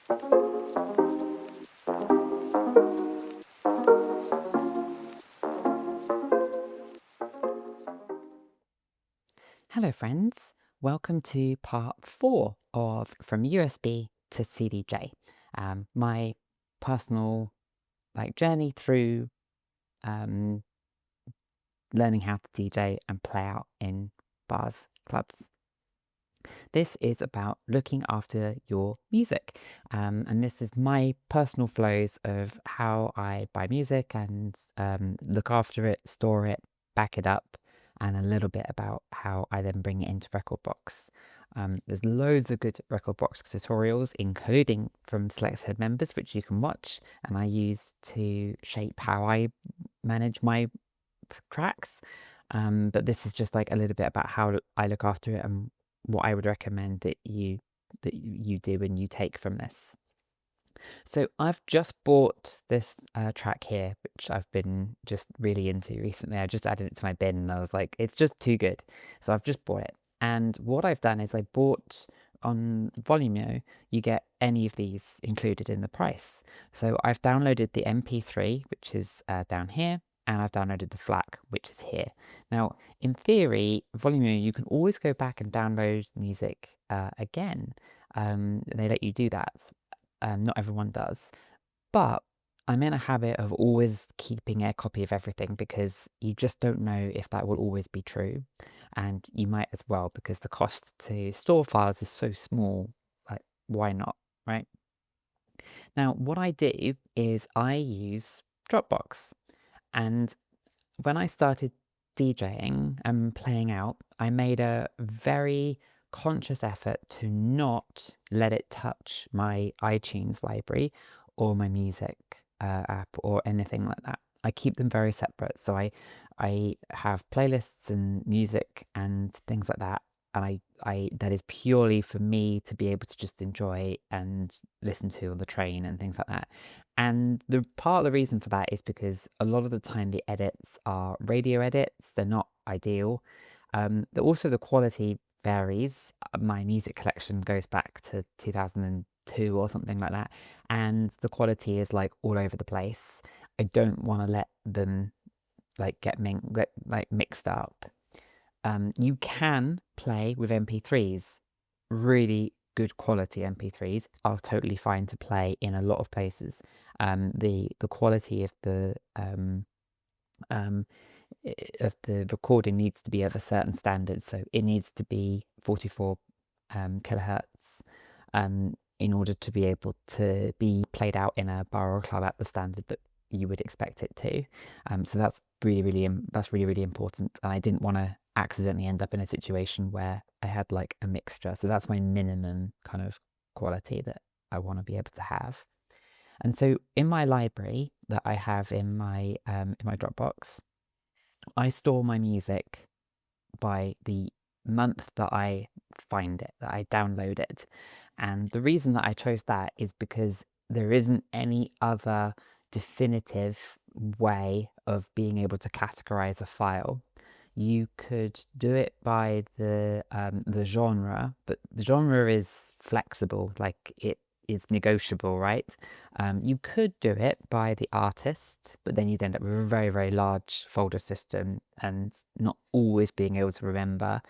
Hello friends, welcome to part 4 of From USB to CDJ, my personal journey through um, learning how to DJ and play out in bars, clubs. This is about looking after your music, and this is my personal flows of how I buy music and look after it, store it, back it up, and a little bit about how I then bring it into Rekordbox. There's loads of good Rekordbox tutorials, including from Selected members, which you can watch, and I use to shape how I manage my tracks. But this is just like a little bit about how I look after it and what I would recommend that you do and you take from this. So I've just bought this track here, which I've been just really into recently. I just added it to my bin and I was like, it's just too good. So I've just bought it. And what I've done is I bought on Volumio, you get any of these included in the price. So I've downloaded the MP3, which is down here, and I've downloaded the FLAC, which is here. Now, in theory, Volumio, you can always go back and download music again. They let you do that. Not everyone does. But I'm in a habit of always keeping a copy of everything because you just don't know if that will always be true. And you might as well, because the cost to store files is so small. Like, why not, right? Now, what I do is I use Dropbox. And when I started DJing and playing out, I made a very conscious effort to not let it touch my iTunes library or my music app or anything like that. I keep them very separate. So I have playlists and music and things like that. And I that is purely for me to be able to just enjoy and listen to on the train and things like that. And the part of the reason for that is because a lot of the time the edits are radio edits. They're not ideal. Also the quality varies. My music collection goes back to 2002 or something like that, and the quality is like all over the place. I don't want to let them get mixed up. You can play with MP3s. Really good quality MP3s are totally fine to play in a lot of places. The quality of the recording needs to be of a certain standard, so it needs to be 44 kilohertz in order to be able to be played out in a bar or club at the standard that you would expect it to. So that's really important, and I didn't want to accidentally end up in a situation where I had like a mixture. So that's my minimum kind of quality that I want to be able to have. And so in my library that I have in my Dropbox, I store my music by the month that I find it, that I download it. And the reason that I chose that is because there isn't any other definitive way of being able to categorize a file. You could do it by the genre, but the genre is flexible, like it is negotiable, right? You could do it by the artist, but then you'd end up with a very large folder system and not always being able to remember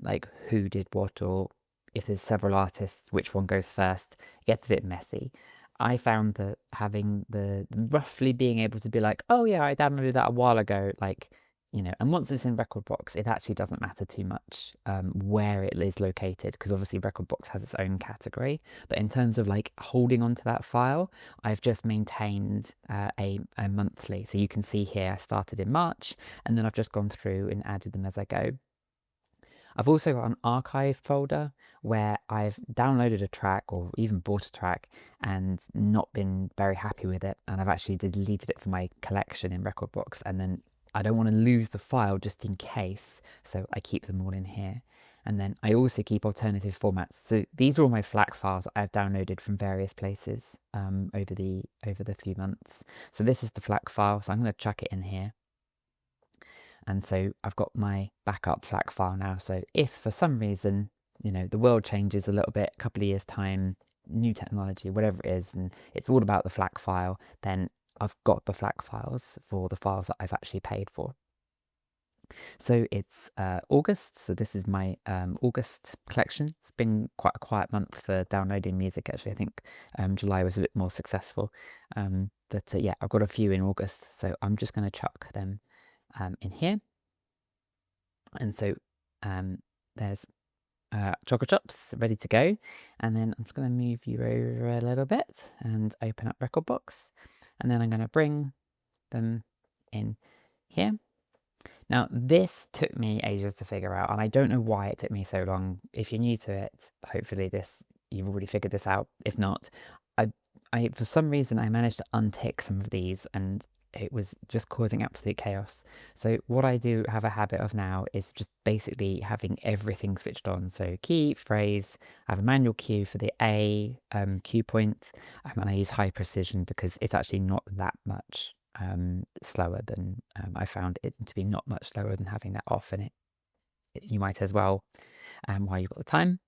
like who did what, or if there's several artists, which one goes first. It gets a bit messy. I found that having the roughly being able to be like, oh yeah, I downloaded that a while ago, like, you know, and once it's in Rekordbox, it actually doesn't matter too much where it is located, because obviously Rekordbox has its own category. But in terms of like holding onto that file, I've just maintained a monthly. So you can see here, I started in March, and then I've just gone through and added them as I go. I've also got an archive folder where I've downloaded a track or even bought a track and not been very happy with it. And I've actually deleted it from my collection in Rekordbox, and then I don't want to lose the file just in case. So I keep them all in here. And then I also keep alternative formats. So these are all my FLAC files I've downloaded from various places over the few months. So this is the FLAC file. So I'm going to chuck it in here. And so I've got my backup FLAC file now. So if for some reason, you know, the world changes a little bit, a couple of years time, new technology, whatever it is, and it's all about the FLAC file, then I've got the FLAC files for the files that I've actually paid for. So it's August, so this is my August collection. It's been quite a quiet month for downloading music, actually. I think July was a bit more successful. But yeah, I've got a few in August, so I'm just going to chuck them in here. And so there's Choco Chops ready to go. And then I'm just going to move you over a little bit and open up Record Box. And then I'm going to bring them in here. Now, this took me ages to figure out, and I don't know why it took me so long. If you're new to it, hopefully you've already figured this out. If not, for some reason, I managed to untick some of these, and it was just causing absolute chaos. So what I do have a habit of now is just basically having everything switched on. So key, phrase, I have a manual cue for the A cue point, and I use high precision because it's actually not that much slower than I found it to be not much slower than having that off, and you might as well while you've got the time.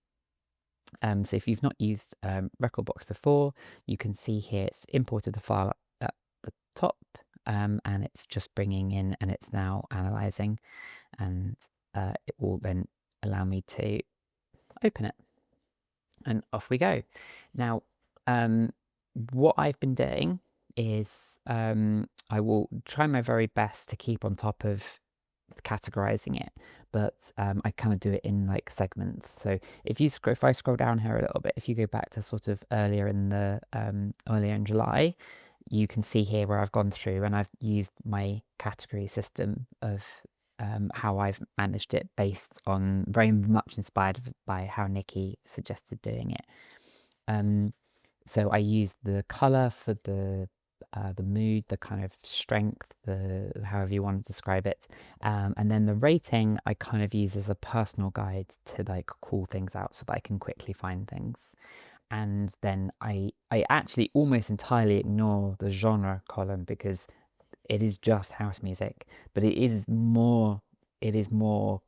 So if you've not used Record Box before, you can see here it's imported the file at the top, and it's just bringing in, and it's now analyzing, and it will then allow me to open it, and off we go. Now, what I've been doing is I will try my very best to keep on top of categorizing it, but I kind of do it in like segments. So if I scroll down here a little bit, if you go back to sort of earlier in July, you can see here where I've gone through and I've used my category system of how I've managed it based on very much inspired by how Nikki suggested doing it. So I used the color for the mood, the kind of strength, the however you want to describe it, and then the rating I kind of use as a personal guide to like call things out so that I can quickly find things. And then I actually almost entirely ignore the genre column because it is just house music, but it is more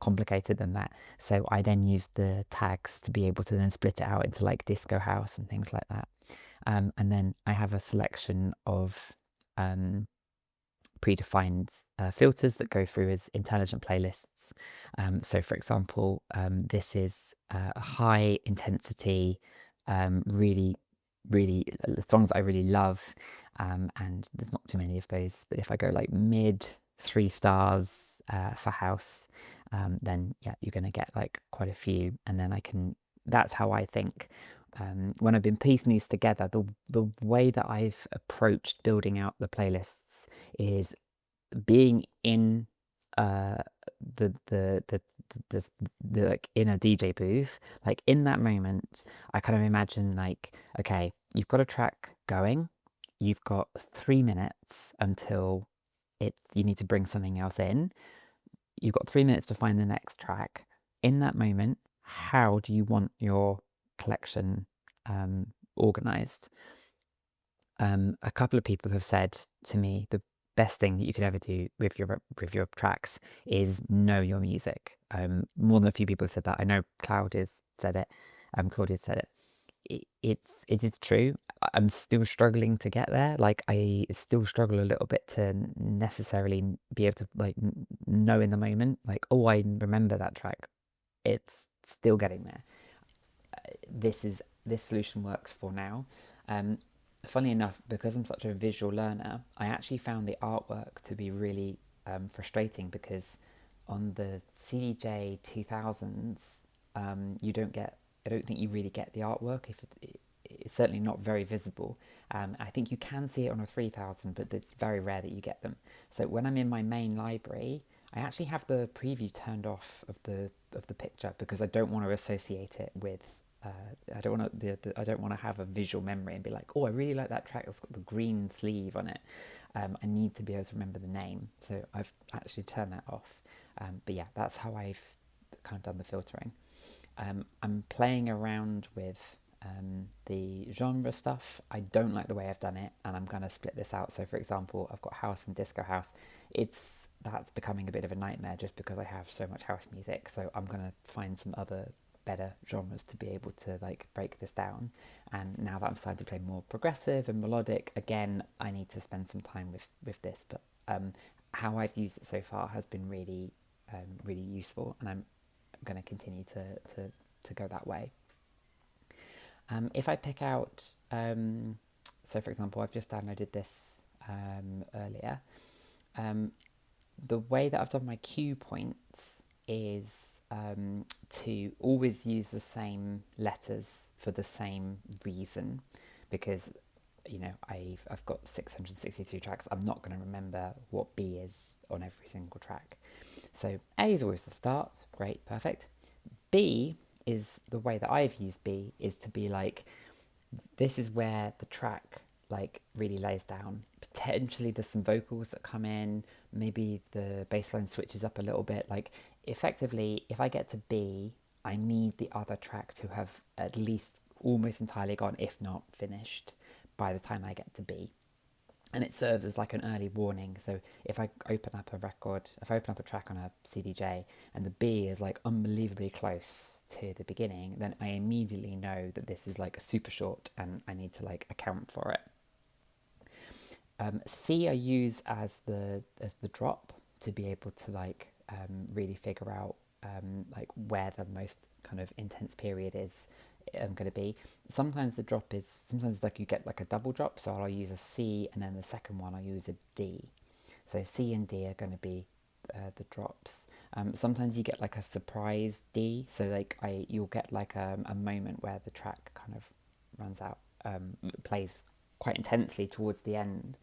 complicated than that. So I then use the tags to be able to then split it out into like disco house and things like that. And then I have a selection of predefined filters that go through as intelligent playlists. So for example, this is a high intensity, really songs I really love, and there's not too many of those, but if I go like mid 3 stars for house, then yeah, you're gonna get like quite a few, and then that's how I think when I've been piecing these together, the way that I've approached building out the playlists is being in the like in a DJ booth, like in that moment, I kind of imagine like, okay, you've got a track going, you've got 3 minutes until you need to bring something else in. You've got 3 minutes to find the next track. In that moment, how do you want your collection organized? A couple of people have said to me the best thing that you could ever do with your tracks is know your music. More than a few people have said that. I know Claudia said it. It is true. I'm still struggling to get there. Like I still struggle a little bit to necessarily be able to like know in the moment. Like, oh, I remember that track. It's still getting there. This solution works for now. Funny enough, because I'm such a visual learner, I actually found the artwork to be really frustrating because on the CDJ 2000s, I don't think you really get the artwork. It's certainly not very visible. I think you can see it on a 3000, but it's very rare that you get them. So when I'm in my main library, I actually have the preview turned off of the picture because I don't want to associate it with. I don't want to have a visual memory and be like, oh, I really like that track that's got the green sleeve on it. I need to be able to remember the name, so I've actually turned that off. But yeah, that's how I've kind of done the filtering. I'm playing around with the genre stuff. I don't like the way I've done it, and I'm going to split this out. So for example, I've got house and disco house. That's becoming a bit of a nightmare just because I have so much house music. So I'm going to find some other better genres to be able to like break this down. And now that I'm starting to play more progressive and melodic, again, I need to spend some time with this. But how I've used it so far has been really, really useful, and I'm going to continue to go that way. If I pick out, so for example, I've just downloaded this earlier. The way that I've done my cue points is to always use the same letters for the same reason, because I've got 662 tracks. I'm not going to remember what B is on every single track. So A is always the start. Great, perfect. B is the way that I've used B is to be like, this is where the track like really lays down. Potentially there's some vocals that come in, maybe the bass line switches up a little bit. Like effectively, if I get to B, I need the other track to have at least almost entirely gone, if not finished, by the time I get to B. And it serves as like an early warning. So if I open up a track on a CDJ and the B is like unbelievably close to the beginning, then I immediately know that this is like a super short and I need to like account for it. C I use as the drop to be able to like really figure out like where the most kind of intense period is going to be. Sometimes like you get like a double drop, so I'll use a C and then the second one I'll use a D. So C and D are going to be the drops. Sometimes you get like a surprise D, so like you'll get like a moment where the track kind of runs out, plays quite intensely towards the end,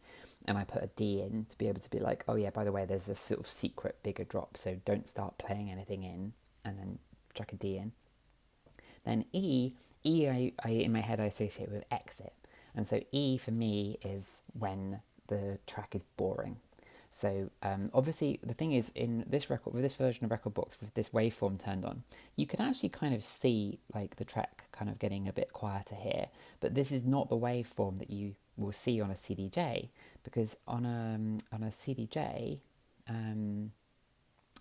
and I put a D in to be able to be like, oh yeah, by the way, there's this sort of secret bigger drop, so don't start playing anything in, and then chuck a D in. Then E I in my head I associate with exit, and so E for me is when the track is boring. So obviously the thing is, in this record, with this version of Rekordbox, with this waveform turned on, you can actually kind of see like the track kind of getting a bit quieter here, but this is not the waveform that you will see on a CDJ, because on a CDJ,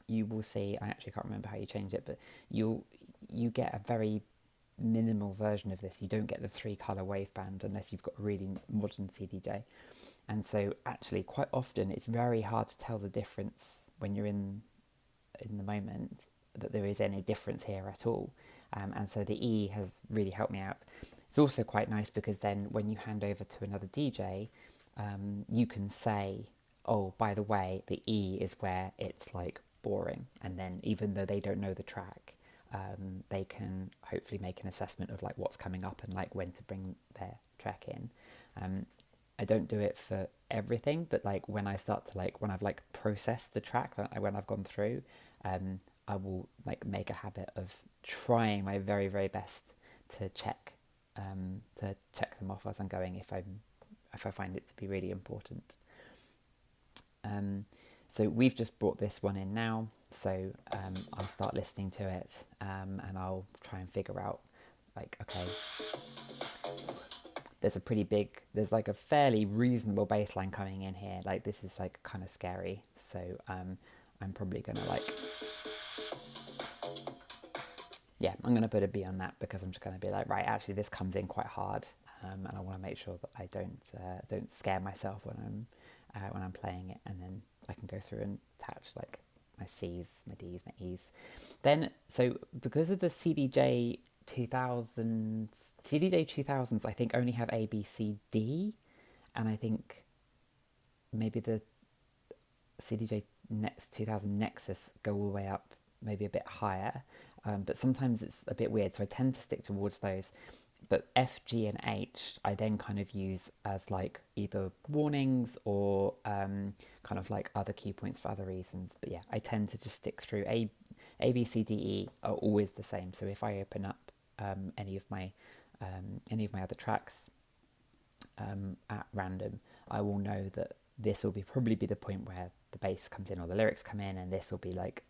you will see, I actually can't remember how you change it, but you get a very minimal version of this. You don't get the 3-color waveband unless you've got a really modern CDJ. And so actually quite often it's very hard to tell the difference when you're in the moment, that there is any difference here at all. And so the E has really helped me out. It's also quite nice because then when you hand over to another DJ, you can say, oh, by the way, the E is where it's like boring. And then even though they don't know the track, they can hopefully make an assessment of like what's coming up and like when to bring their track in. I don't do it for everything, but like when I start to like, when I've like processed the track, when I've gone through, I will like make a habit of trying my very, very best to check them off as I'm going if I find it to be really important. So we've just brought this one in now, so I'll start listening to it, and I'll try and figure out like, okay, there's like a fairly reasonable bass line coming in here, like this is like kind of scary, so I'm probably gonna like, yeah, I'm gonna put a B on that, because I'm just gonna be like, right, actually this comes in quite hard, and I want to make sure that I don't scare myself when I'm playing it, and then I can go through and attach like my C's, my D's, my E's. Then, so because of the CDJ 2000s, I think only have A, B, C, D, and I think maybe the CDJ 2000 Nexus go all the way up, maybe a bit higher, but sometimes it's a bit weird, so I tend to stick towards those. But F, G, and H, I then kind of use as like either warnings or kind of like other cue points for other reasons. But yeah, I tend to just stick through A, B, C, D, E are always the same. So if I open up any of my other tracks at random, I will know that this will probably be the point where the bass comes in or the lyrics come in, and this will be like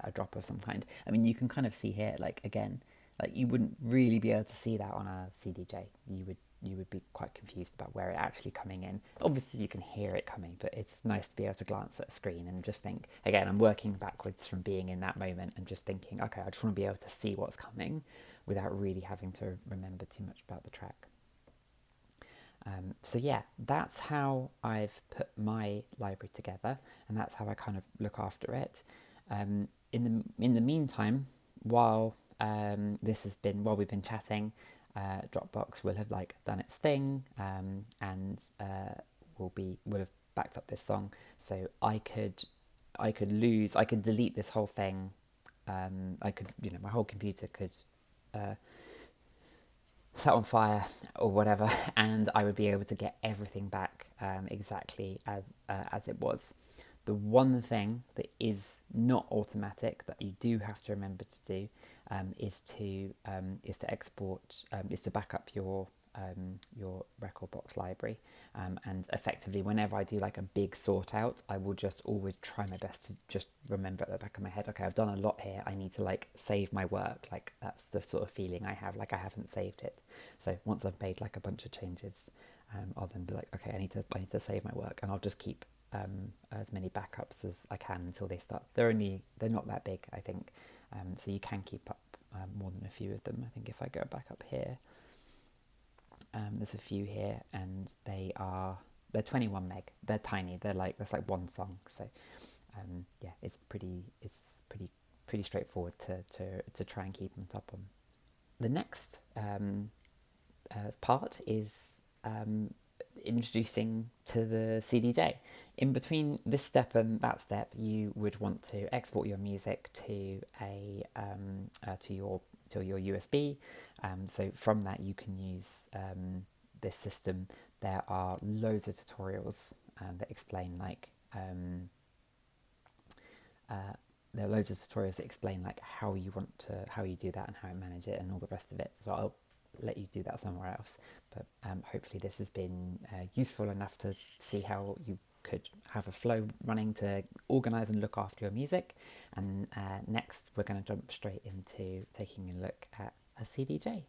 a drop of some kind. I mean, you can kind of see here, like again, Like you wouldn't really be able to see that on a CDJ. You would be quite confused about where it actually coming in. Obviously you can hear it coming, but it's nice to be able to glance at a screen and just think, again, I'm working backwards from being in that moment and just thinking, okay, I just want to be able to see what's coming without really having to remember too much about the track. So yeah, that's how I've put my library together, and that's how I kind of look after it. In the meantime, while while we've been chatting, Dropbox will have like done its thing, and will have backed up this song. So I could delete this whole thing. My whole computer could set on fire or whatever, and I would be able to get everything back exactly as it was. The one thing that is not automatic that you do have to remember to do is to export is to back up your record box library, and effectively whenever I do like a big sort out, I will just always try my best to just remember at the back of my head, okay, I've done a lot here, I need to like save my work. Like that's the sort of feeling I have, like I haven't saved it. So once I've made like a bunch of changes, I'll then be like, okay, I need to save my work, and I'll just keep as many backups as I can until they start. They're not that big, I think, so you can keep up more than a few of them. I think if I go back up here, there's a few here, and they're 21 meg. They're tiny. That's like one song. So yeah, it's pretty straightforward to try and keep on top of. The next part is introducing to the CDJ. In between this step and that step, you would want to export your music to your USB. So from that, you can use this system. There are loads of tutorials that explain how you do that and how you manage it and all the rest of it. So I'll let you do that somewhere else. But hopefully this has been useful enough to see how you could have a flow running to organise and look after your music. And next we're going to jump straight into taking a look at a CDJ.